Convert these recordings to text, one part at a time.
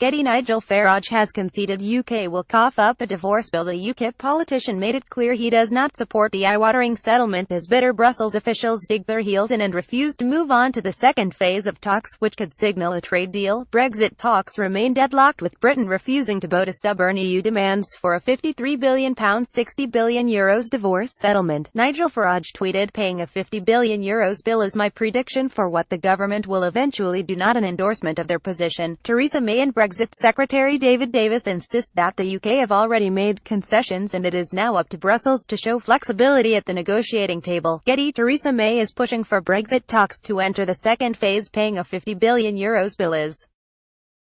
GETTY Nigel Farage has conceded UK will cough up a divorce bill. The Ukip politician made it clear he does not support the eyewatering settlement as bitter Brussels officials dig their heels in and refuse to move on to the second phase of talks, which could signal a trade deal. Brexit talks remain deadlocked, with Britain refusing to bow to stubborn EU demands for a £53 billion €60 billion divorce settlement. Nigel Farage tweeted, "Paying a €50 billion bill is my prediction for what the government will eventually do, not an endorsement of their position." Theresa May and Brexit Secretary David Davis insist that the UK have already made concessions and it is now up to Brussels to show flexibility at the negotiating table. Getty: Theresa May is pushing for Brexit talks to enter the second phase. Paying a €50 billion bill is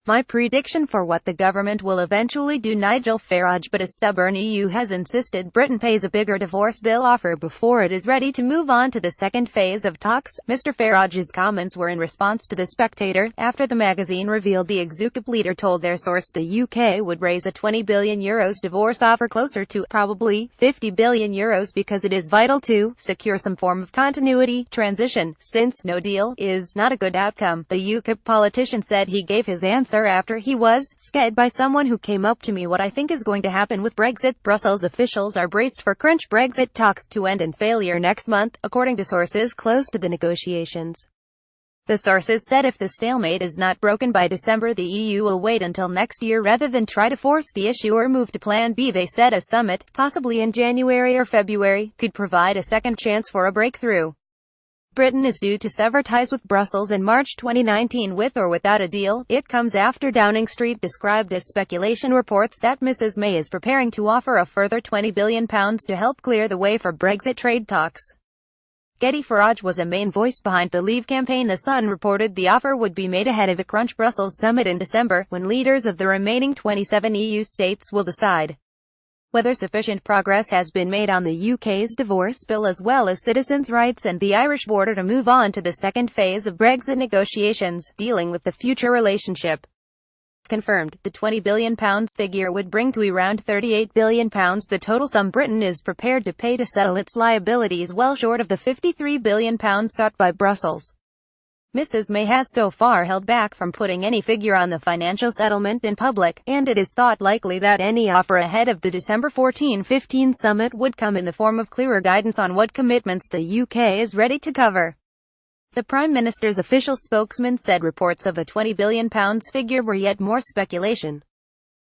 my prediction for what the government will eventually do. Nigel Farage: But a stubborn EU has insisted Britain pays a bigger divorce bill offer before it is ready to move on to the second phase of talks. Mr. Farage's comments were in response to The Spectator, after the magazine revealed the Ukip leader told their source the UK would raise a €20 billion divorce offer closer to, probably, €50 billion because it is vital to secure some form of continuity, transition, since no deal is not a good outcome. The Ukip politician said he gave his answer after he was scared by someone who came up to me. What I think is going to happen with Brexit. Brussels officials are braced for crunch Brexit talks to end in failure next month, according to sources close to the negotiations. The sources said if the stalemate is not broken by December, the EU will wait until next year rather than try to force the issue or move to Plan B. They said a summit, possibly in January or February, could provide a second chance for a breakthrough. Britain is due to sever ties with Brussels in March 2019 with or without a deal. It comes after Downing Street described as speculation reports that Mrs May is preparing to offer a further £20 billion to help clear the way for Brexit trade talks. Getty: Farage was a main voice behind the Leave campaign. The Sun reported the offer would be made ahead of a crunch Brussels summit in December, when leaders of the remaining 27 EU states will decide whether sufficient progress has been made on the UK's divorce bill as well as citizens' rights and the Irish border to move on to the second phase of Brexit negotiations, dealing with the future relationship. Confirmed, the £20 billion figure would bring to around £38 billion the total sum Britain is prepared to pay to settle its liabilities, well short of the £53 billion sought by Brussels. Mrs May has so far held back from putting any figure on the financial settlement in public, and it is thought likely that any offer ahead of the December 14-15 summit would come in the form of clearer guidance on what commitments the UK is ready to cover. The Prime Minister's official spokesman said reports of a £20 billion figure were yet more speculation.